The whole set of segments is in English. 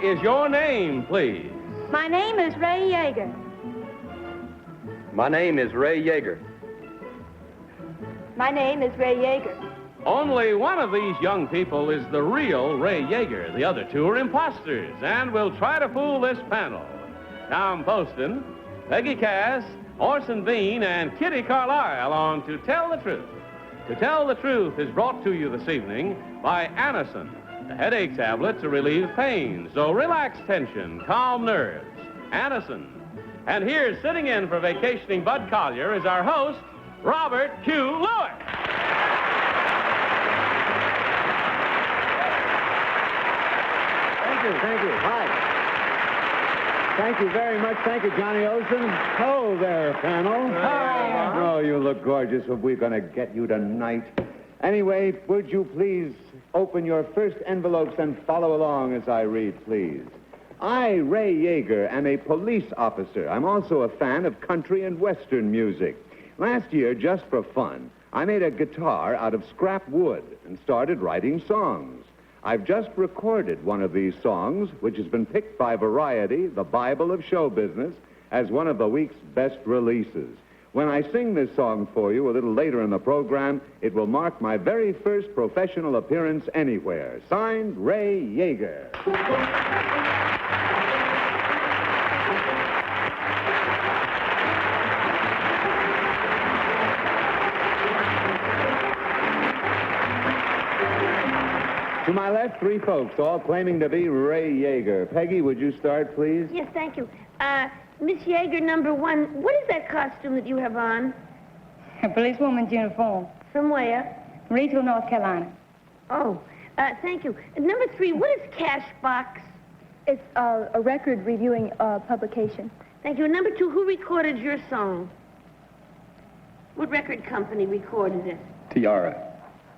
is your name, please? My name is Ray Joerger. My name is Ray Yeager. My name is Ray Joerger. Only one of these young people is the real Ray Yeager. The other two are imposters and will try to fool this panel. Tom Poston, Peggy Cass, Orson Bean, and Kitty Carlisle on To Tell the Truth. To Tell the Truth is brought to you this evening by Anacin, the headache tablet to relieve pain. So relax tension, calm nerves. Anacin. And here, sitting in for vacationing Bud Collier, is our host, Robert Q. Lewis. Thank you. Hi. Thank you very much. Thank you, Johnny Olson. Hello there, panel. Hi. Oh, you look gorgeous. What we're going to get you tonight. Anyway, would you please open your first envelopes and follow along as I read, please. I, Ray Joerger, am a police officer. I'm also a fan of country and western music. Last year, just for fun, I made a guitar out of scrap wood and started writing songs. I've just recorded one of these songs, which has been picked by Variety, the Bible of show business, as one of the week's best releases. When I sing this song for you a little later in the program, it will mark my very first professional appearance anywhere. Signed, Ray Joerger. To my left, three folks, all claiming to be Ray Joerger. Peggy, would you start, please? Yes, thank you. Miss Yeager, number one, what is that costume that you have on? A policewoman's uniform. From where? Rachel, North Carolina. Oh, thank you. And number three, what is Cashbox? It's a record reviewing publication. Thank you. And number two, who recorded your song? What record company recorded it? Tiara.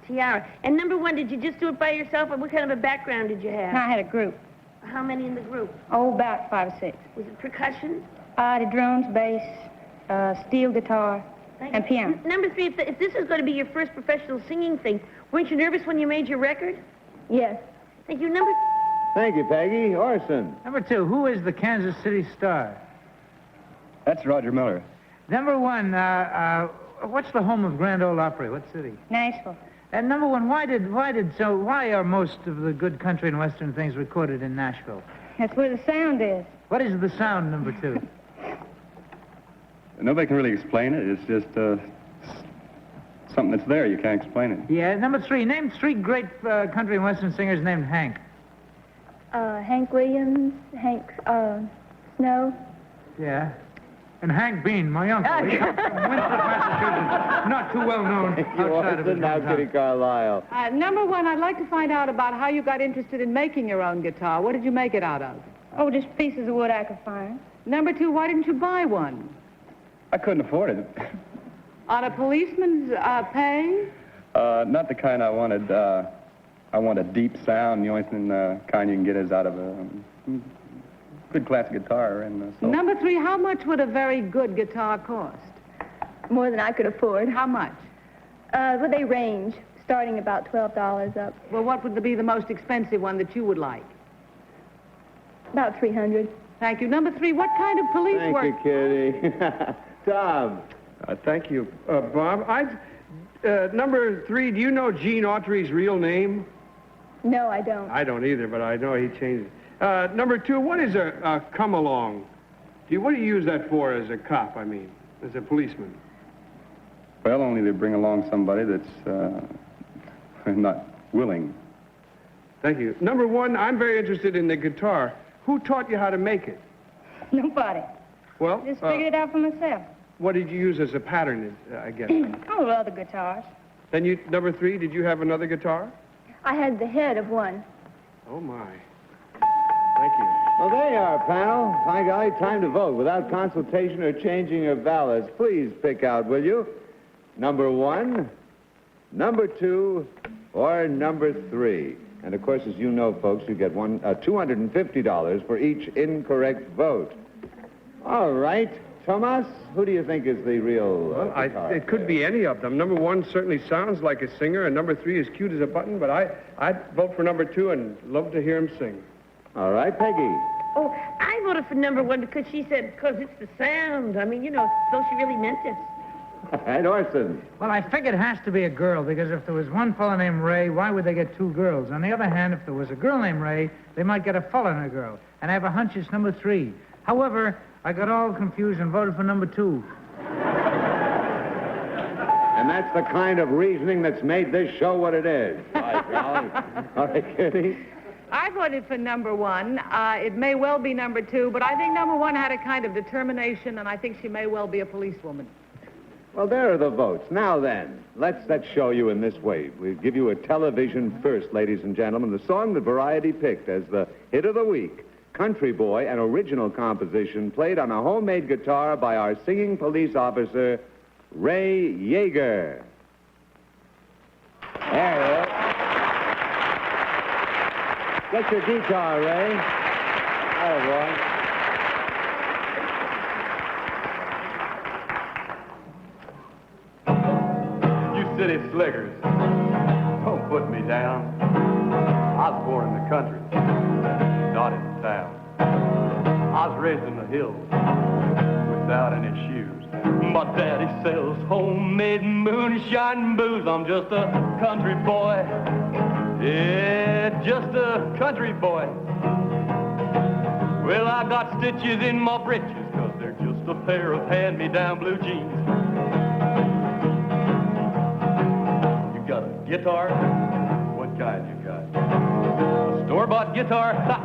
Tiara. And number one, did you just do it by yourself, or what kind of a background did you have? I had a group. How many in the group? Oh, about 5 or 6. Was it percussion? The drums, bass, steel guitar, and piano. Number three, if this is going to be your first professional singing thing, weren't you nervous when you made your record? Yes. Thank you. Thank you, Peggy. Orson. Number two, who is the Kansas City Star? That's Roger Miller. Number one, what's the home of Grand Ole Opry? What city? Nashville. And number one, why are most of the good country and western things recorded in Nashville? That's where the sound is. What is the sound, number two? Nobody can really explain it. It's just something that's there. You can't explain it. Yeah, number three, name three great country and western singers named Hank. Hank Williams, Hank Snow. Yeah. And Hank Bean, my uncle. He comes from Winthrop, Massachusetts. Not too well known outside of his Now, hometown. Kitty Carlisle. Number one, I'd like to find out about how you got interested in making your own guitar. What did you make it out of? Oh, just pieces of wood I could find. Number two, why didn't you buy one? I couldn't afford it. On a policeman's pay? Not the kind I wanted. I want a deep sound. The only thing, kind you can get is out of a good classic guitar. And so. Number three, how much would a very good guitar cost? More than I could afford. How much? Well, they range, starting about $12 up. Well, what would be the most expensive one that you would like? About $300. Thank you. Number three, what kind of police work? Thank you, Kitty. Tom. Thank you. Bob, number three, do you know Gene Autry's real name? No, I don't. I don't either, but I know he changed it. Number two, what is a come-along? What do you use that for as a cop, as a policeman? Well, only to bring along somebody that's not willing. Thank you. Number one, I'm very interested in the guitar. Who taught you how to make it? Nobody. Well, Just figured it out for myself. What did you use as a pattern, I guess? Oh, other guitars. Then number three, did you have another guitar? I had the head of one. Oh, my. Thank you. Well, there you are, panel. By golly, time to vote without consultation or changing of ballots. Please pick out, will you? Number one, number two, or number three. And, of course, as you know, folks, you get $250 for each incorrect vote. All right. Tomas, who do you think is the real guitar It could be any of them. Number one certainly sounds like a singer, and number three is cute as a button, but I'd vote for number two and love to hear him sing. All right, Peggy. Oh, I voted for number 1 because she said, because it's the sound. I mean, so she really meant it. And Orson. Well, I figured it has to be a girl, because if there was one fella named Ray, why would they get 2 girls? On the other hand, if there was a girl named Ray, they might get a fella and a girl. And I have a hunch it's number 3. However, I got all confused and voted for number 2. And that's the kind of reasoning that's made this show what it is. Right, Golly. All right, Kitty. I voted for number 1. It may well be number 2, but I think number 1 had a kind of determination, and I think she may well be a policewoman. Well, there are the votes. Now then, let's show you in this way. We'll give you a television first, ladies and gentlemen. The song that Variety picked as the hit of the week, Country Boy, an original composition played on a homemade guitar by our singing police officer, Ray Yeager. There it is. Get your guitar, Ray. Oh, boy. City slickers, don't put me down. I was born in the country, not in the town. I was raised in the hills without any shoes. My daddy sells homemade moonshine and booze. I'm just a country boy. Yeah, just a country boy. Well, I got stitches in my britches, 'cause they're just a pair of hand-me-down blue jeans. Got a guitar? What kind you got? A store-bought guitar? Ha!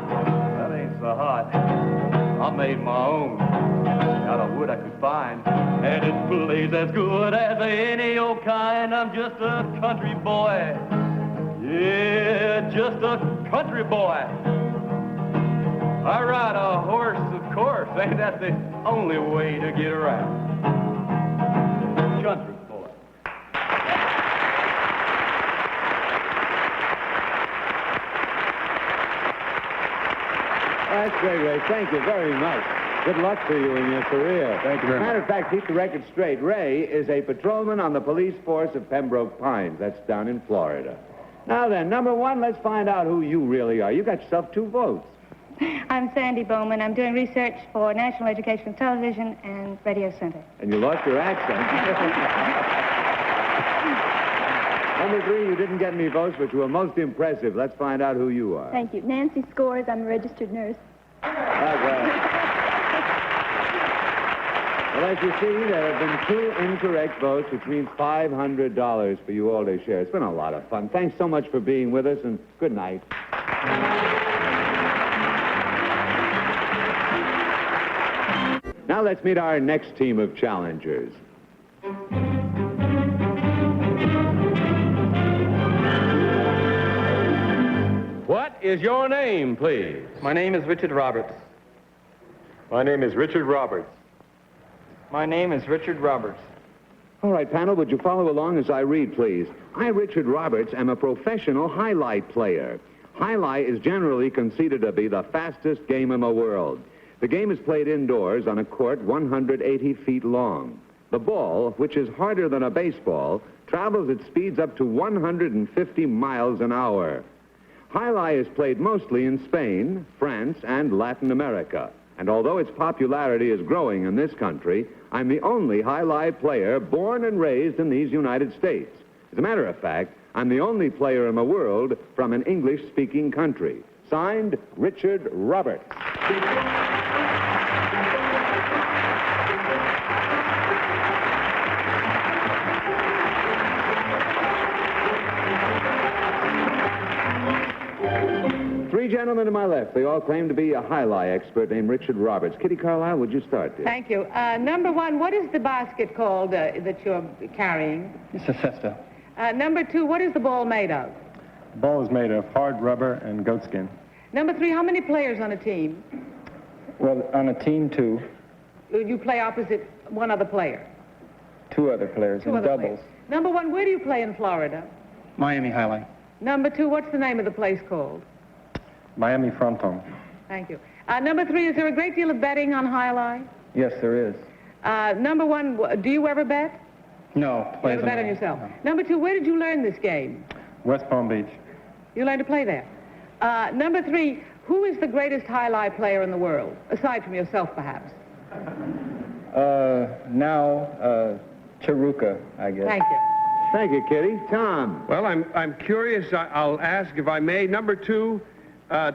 That ain't so hot. I made my own out of wood I could find, and it plays as good as any old kind. I'm just a country boy. Yeah, just a country boy. I ride a horse, of course. Ain't that the only way to get around? Country. That's great, Ray. Thank you very much. Good luck to you in your career. Thank you very much. Matter of fact, keep the record straight. Ray is a patrolman on the police force of Pembroke Pines. That's down in Florida. Now then, number 1, let's find out who you really are. You got yourself 2 votes. I'm Sandy Bowman. I'm doing research for National Education Television and Radio Center. And you lost your accent. Number 3, you didn't get any votes, but you were most impressive. Let's find out who you are. Thank you. Nancy Scores. I'm a registered nurse. Okay. Well, as you see, there have been 2 incorrect votes, which means $500 for you all to share. It's been a lot of fun. Thanks so much for being with us, and good night. Now let's meet our next team of challengers. What is your name, please? My name is Richard Roberts. My name is Richard Roberts. My name is Richard Roberts. All right, panel, would you follow along as I read, please? I, Richard Roberts, am a professional highlight player. Highlight is generally conceded to be the fastest game in the world. The game is played indoors on a court 180 feet long. The ball, which is harder than a baseball, travels at speeds up to 150 miles an hour. Highlight is played mostly in Spain, France, and Latin America. And although its popularity is growing in this country, I'm the only highlight player born and raised in these United States. As a matter of fact, I'm the only player in the world from an English-speaking country. Signed, Richard Roberts. Three gentlemen to my left. They all claim to be a highlight expert named Richard Roberts. Kitty Carlisle, would you start, dear? Thank you. Number 1, what is the basket called that you're carrying? It's a cesta. Number 2, what is the ball made of? The ball is made of hard rubber and goatskin. Number 3, how many players on a team? Well, on a team, 2. You play opposite one other player? 2 other players 2 in other doubles. players. Number 1, where do you play in Florida? Miami Highlight. Number 2, what's the name of the place called? Miami Fronton. Thank you. Number 3, is there a great deal of betting on Highlight? Yes, there is. Number 1, do you ever bet? No, You plays ever bet on yourself? Number 2, where did you learn this game? West Palm Beach. You learned to play there. Number 3, Who is the greatest high-lie player in the world, aside from yourself, perhaps? Charuka, I guess. Thank you. Thank you, Kitty. Tom. Well, I'm curious. I'll ask if I may. Number 2,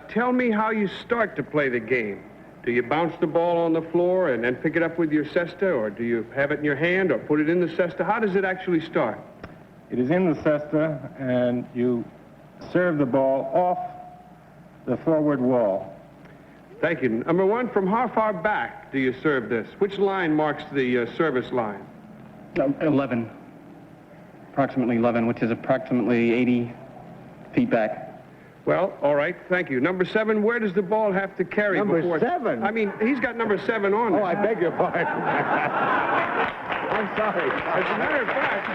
tell me how you start to play the game. Do you bounce the ball on the floor and then pick it up with your cesta, or do you have it in your hand or put it in the cesta? How does it actually start? It is in the cesta, and you serve the ball off the forward wall. Thank you. Number 1, from how far back do you serve this? Which line marks the service line? 11. Approximately 11, which is approximately 80 feet back. Well, all right, thank you. Number 7, where does the ball have to carry Number before... 7? I mean, he's got number 7 on Oh, there. I beg your pardon. I'm sorry. As a matter of fact,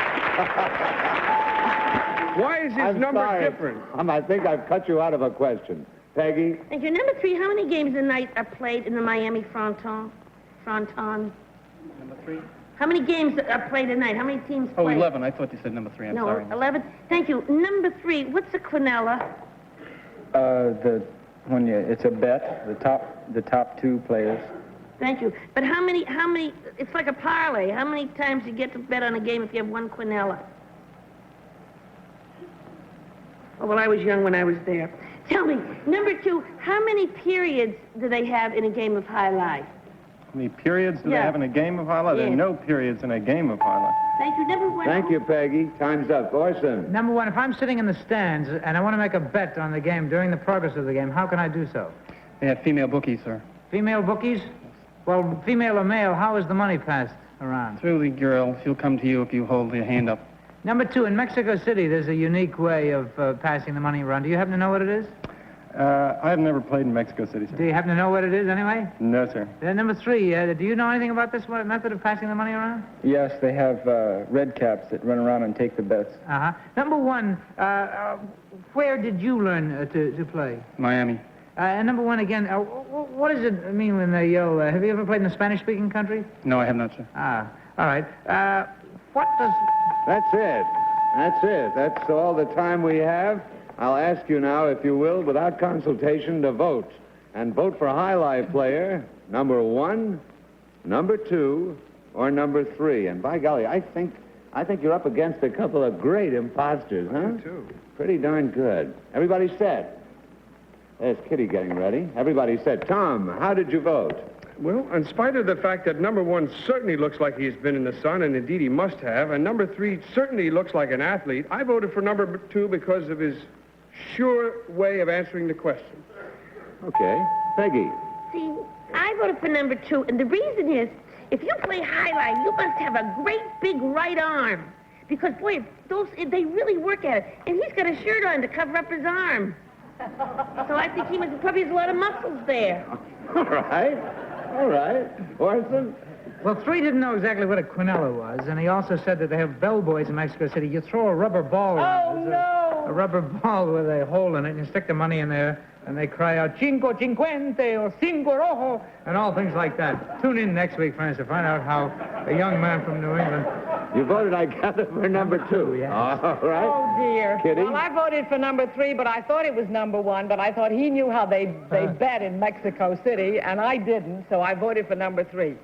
why is his I'm number sorry. different? I think I've cut you out of a question. Peggy? Thank you. Number 3, how many games a night are played in the Miami Fronton? Number 3? How many games are played a night? How many teams play? Oh, 11. I thought you said number 3. I'm No, sorry. 11. Thank you. Number 3, what's a quinella? It's a bet. The top 2 players. Thank you. But how many, it's like a parlay. How many times you get to bet on a game if you have one quinella? Oh, well, I was young when I was there. Tell me, number 2, how many periods do they have in a game of high-lie? How many periods do they Yeah. have in a game of highlight? There Yeah. are no periods in a game of highlight. Thank you. Number 1. Thank you, Peggy. Time's up. Orson. Number 1, if I'm sitting in the stands and I want to make a bet on the game during the progress of the game, how can I do so? They have female bookies, sir. Female bookies? Well, female or male, how is the money passed around? Through the girl. She'll come to you if you hold your hand up. Number 2, in Mexico City, there's a unique way of passing the money around. Do you happen to know what it is? I have never played in Mexico City, sir. Do you happen to know what it is anyway? No, sir. Number 3, do you know anything about this method of passing the money around? Yes, they have red caps that run around and take the bets. Uh-huh. Number 1, where did you learn to play? Miami. And number 1 again, what does it mean when they yell? Have you ever played in a Spanish-speaking country? No, I have not, sir. Ah, all right. What does... That's it. That's it. That's all the time we have. I'll ask you now, if you will, without consultation, to vote. And vote for High-Life player number 1, number 2, or number 3. And by golly, I think you're up against a couple of great imposters, huh? Me too. Pretty darn good. Everybody set? There's Kitty getting ready. Everybody set. Tom, how did you vote? Well, in spite of the fact that number 1 certainly looks like he's been in the sun, and indeed he must have, and number 3 certainly looks like an athlete, I voted for number 2 because of his sure way of answering the question. Okay. Peggy. See, I voted for number 2, and the reason is, if you play highlight, you must have a great big right arm. Because, boy, they really work at it. And he's got a shirt on to cover up his arm. So I think probably has a lot of muscles there. All right. All right. Orson? Well, 3 didn't know exactly what a quinella was, and he also said that they have bellboys in Mexico City. You throw a rubber ball around. no! A rubber ball with a hole in it, and you stick the money in there, and they cry out, Cinco Cinquente, or Cinco Rojo, and all things like that. Tune in next week, friends, to find out how a young man from New England... You voted, I gather, for number 2. Yes. All right. Oh, dear. Kitty? Well, I voted for number 3, but I thought it was number 1, but I thought he knew how they bet in Mexico City, and I didn't, so I voted for number 3.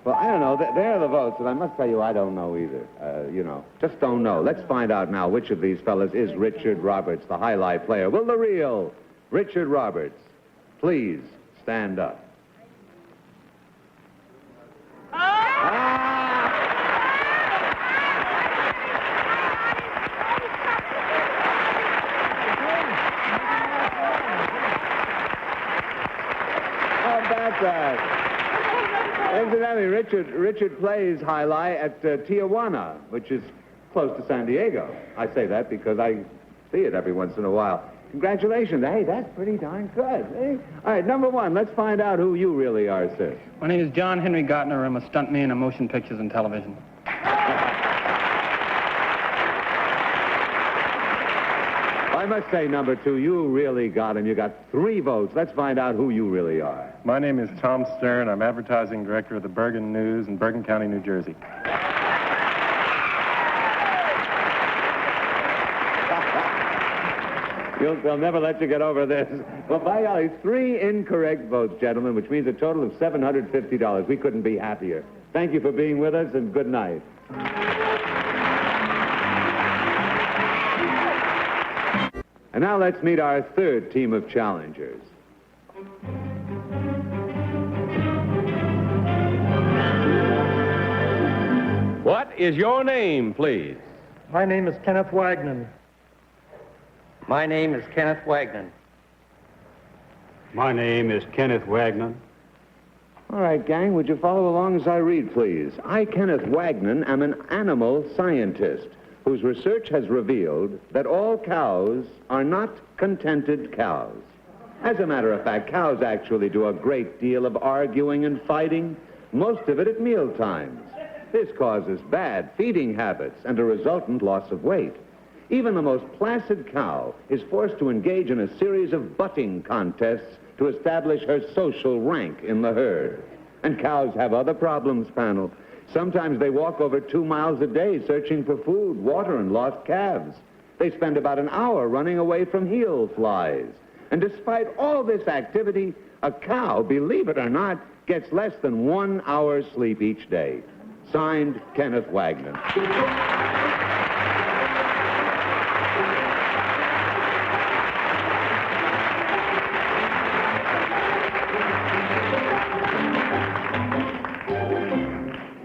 Well, I don't know. There are the votes, and I must tell you, I don't know either. Just don't know. Let's find out now which of these fellas is Richard Roberts, the highlight player. Will the real Richard Roberts please stand up? How about that? Incidentally, Richard plays highlight at Tijuana, which is close to San Diego. I say that because I see it every once in a while. Congratulations. Hey, that's pretty darn good. Eh? All right, number 1, let's find out who you really are, sir. My name is John Henry Gottner. I'm a stuntman in motion pictures and television. I must say, number 2, you really got him. You got 3 votes. Let's find out who you really are. My name is Tom Stern. I'm advertising director of the Bergen News in Bergen County, New Jersey. They'll never let you get over this. Well, by golly, 3 incorrect votes, gentlemen, which means a total of $750. We couldn't be happier. Thank you for being with us, and good night. And now let's meet our third team of challengers. What is your name, please? My name is Kenneth Wagman. My name is Kenneth Wagman. My name is Kenneth Wagman. All right, gang, would you follow along as I read, please? I, Kenneth Wagman, am an animal scientist whose research has revealed that all cows are not contented cows. As a matter of fact, cows actually do a great deal of arguing and fighting, most of it at meal times. This causes bad feeding habits and a resultant loss of weight. Even the most placid cow is forced to engage in a series of butting contests to establish her social rank in the herd. And cows have other problems, panel. Sometimes they walk over 2 miles a day searching for food, water, and lost calves. They spend about an hour running away from heel flies. And despite all this activity, a cow, believe it or not, gets less than 1 hour's sleep each day. Signed, Kenneth Wagman.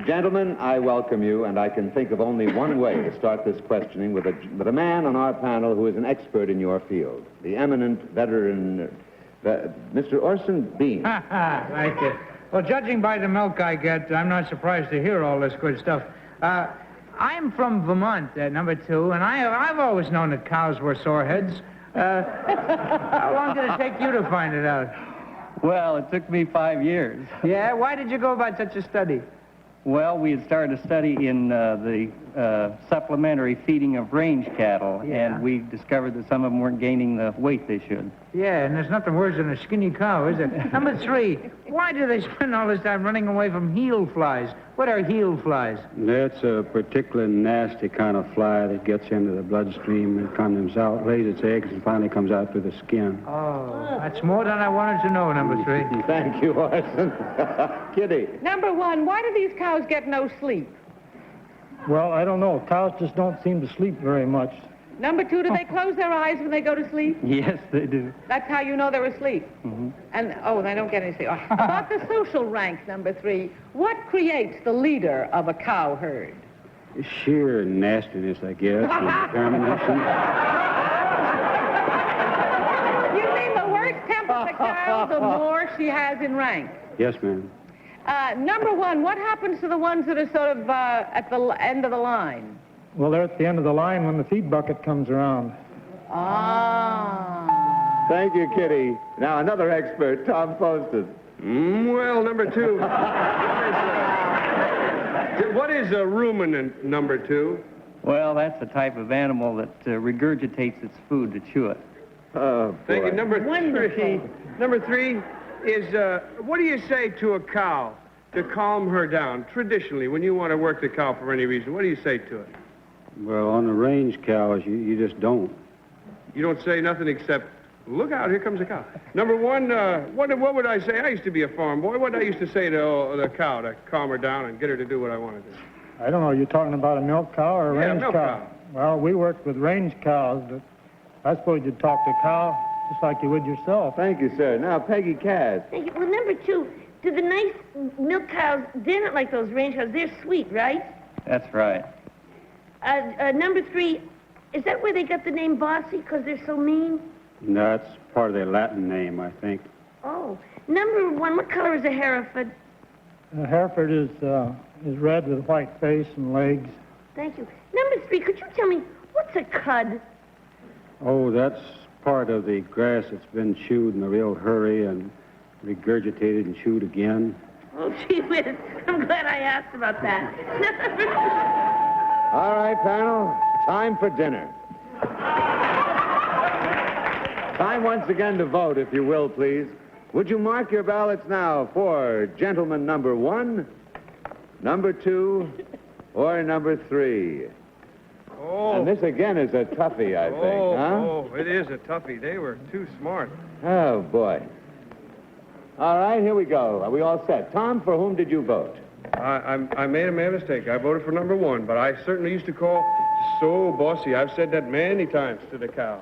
Gentlemen, I welcome you, and I can think of only one way to start this questioning with a man on our panel who is an expert in your field, the eminent veteran, Mr. Orson Bean. Thank you. Well, judging by the milk I get, I'm not surprised to hear all this good stuff. I'm from Vermont, number 2, and I've always known that cows were soreheads. How long did it take you to find it out? Well, it took me 5 years. Yeah? Why did you go about such a study? Well, we had started a study in the supplementary feeding of range cattle, and we discovered that some of them weren't gaining the weight they should. Yeah, and there's nothing worse than a skinny cow, is there? Number 3, why do they spend all this time running away from heel flies? What are heel flies? That's a particularly nasty kind of fly that gets into the bloodstream and comes out, lays its eggs, and finally comes out through the skin. Oh, that's more than I wanted to know, number 3. Thank you, Orson. Kitty. Number 1, why do these cows get no sleep? Well, I don't know. Cows just don't seem to sleep very much. Number 2, do they close their eyes when they go to sleep? Yes, they do. That's how you know they're asleep. Mm-hmm. And, they don't get any sleep. About the social rank, number 3, what creates the leader of a cow herd? Sheer nastiness, I guess, and determination. You mean the worse tempered the cow, the more she has in rank? Yes, ma'am. Number 1, what happens to the ones that are sort of at the end of the line? Well, they're at the end of the line when the feed bucket comes around. Ah. Thank you, Kitty. Now, another expert, Tom Poston. Well, number 2. What is a ruminant, number 2? Well, that's a type of animal that regurgitates its food to chew it. Oh, boy. Thank you. Number 3. Wonderful. Number 3 is, what do you say to a cow to calm her down? Traditionally, when you want to work the cow for any reason, what do you say to it? Well, on the range cows, you just don't. You don't say nothing except, look out, here comes a cow. Number 1, what would I say? I used to be a farm boy. What did I used to say to the cow to calm her down and get her to do what I wanted to do? I don't know. You're talking about a milk cow or a range milk cow? Well, we worked with range cows, but I suppose you'd talk to a cow just like you would yourself. Thank you, sir. Now, Peggy Cass. Thank you. Well, number 2, do the nice milk cows, they're not like those range cows. They're sweet, right? That's right. Number 3, is that where they got the name Bossy, because they're so mean? No, that's part of their Latin name, I think. Oh. Number 1, what color is a Hereford? A Hereford is red with white face and legs. Thank you. Number 3, could you tell me, what's a cud? Oh, that's part of the grass that's been chewed in a real hurry and regurgitated and chewed again. Oh, gee whiz. I'm glad I asked about that. All right, panel, time for dinner. Time once again to vote, if you will, please. Would you mark your ballots now for gentleman number 1, number 2, or number 3? Oh. And this again is a toughie, I think, huh? Oh, it is a toughie. They were too smart. Oh, boy. All right, here we go. Are we all set? Tom, for whom did you vote? I made a mistake. I voted for number 1, but I certainly used to call so bossy. I've said that many times to the cow.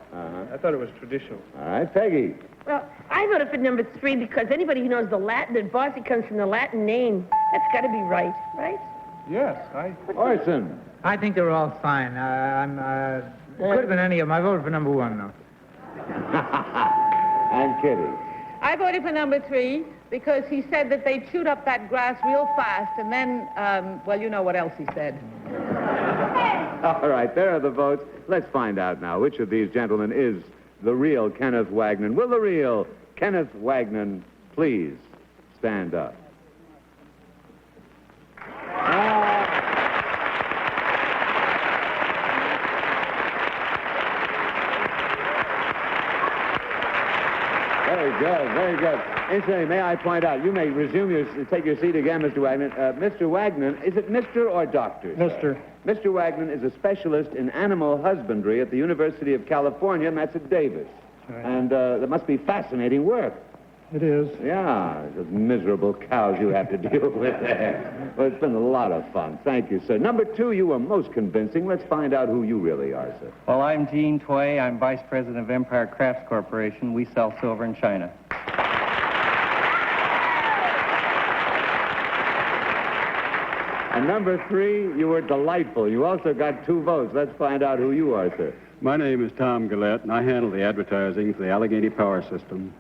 I thought it was traditional. All right, Peggy. Well, I voted for number 3 because anybody who knows the Latin, that bossy comes from the Latin name. That's got to be right, right? Yes, Orson. I think they're all fine. Could have been any of them. I voted for number 1, though. And Kitty. I voted for number 3 because he said that they chewed up that grass real fast, and then, well, you know what else he said. All right, there are the votes. Let's find out now which of these gentlemen is the real Kenneth Wagman. Will the real Kenneth Wagman please stand up? Very good, very good. Incidentally, may I point out, you may take your seat again, Mr. Wagman. Mr. Wagman, is it Mr. or Doctor? Mr. Mr. Wagman is a specialist in animal husbandry at the University of California, and that's at Davis. Right. And that must be fascinating work. It is. Yeah, those miserable cows you have to deal with there. Well, it's been a lot of fun. Thank you, sir. Number 2, you were most convincing. Let's find out who you really are, sir. Well, I'm Gene Tway. I'm Vice President of Empire Crafts Corporation. We sell silver in China. And number 3, you were delightful. You also got 2 votes. Let's find out who you are, sir. My name is Tom Gillette, and I handle the advertising for the Allegheny Power System.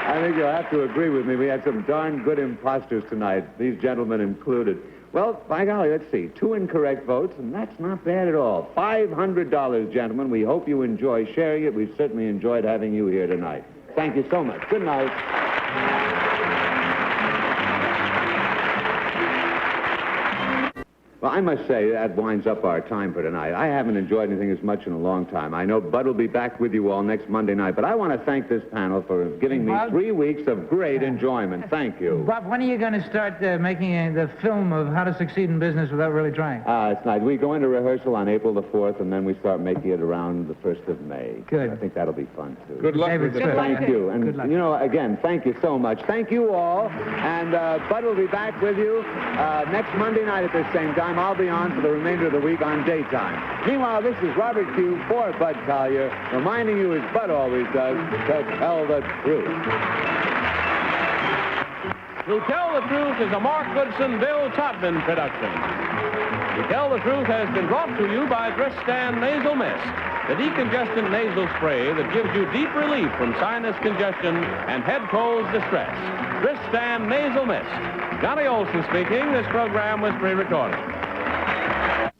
I think you'll have to agree with me. We had some darn good imposters tonight, these gentlemen included. Well, by golly, let's see. 2 incorrect votes, and that's not bad at all. $500, gentlemen. We hope you enjoy sharing it. We've certainly enjoyed having you here tonight. Thank you so much. Good night. Well, I must say that winds up our time for tonight. I haven't enjoyed anything as much in a long time. I know Bud will be back with you all next Monday night, but I want to thank this panel for giving me 3 weeks of great enjoyment. Thank you. Bob, when are you going to start making the film of how to succeed in business without really trying? It's nice. We go into rehearsal on April the 4th, and then we start making it around the 1st of May. Good. I think that'll be fun, too. Good luck with it. Thank you. And, Good luck. you know, again, thank you so much. Thank you all. And Bud will be back with you next Monday night at this same time. I'll be on for the remainder of the week on daytime. Meanwhile, this is Robert Q. for Bud Collier, reminding you, as Bud always does, to tell the truth. To Tell the Truth is a Mark Goodson, Bill Todman production. To Tell the Truth has been brought to you by Dristan Nasal Mist, the decongestant nasal spray that gives you deep relief from sinus congestion and head cold distress. Dristan Nasal Mist. Johnny Olson speaking. This program was pre-recorded.